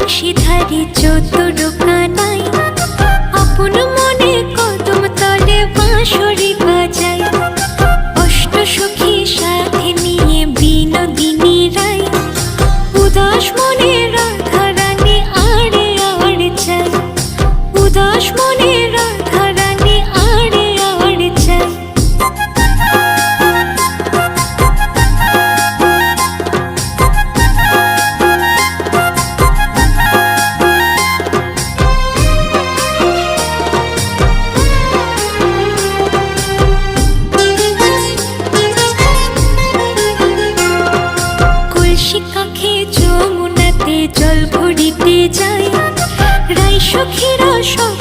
বাঁশিধারী চতুর কানাই আপন মনে কদম তলে বাঁশরি বাজায়। অষ্ট সখী সাথে নিয়ে বিনোদিনী রায় উদাস মনে রাধা রানী আড়ে আড়ে চায়। উদাস মনে রাধা রানী আড়ে আড়ে চায়। কাখে যমুনাতে জল ভরিতে যায়। রাই সখীরা সব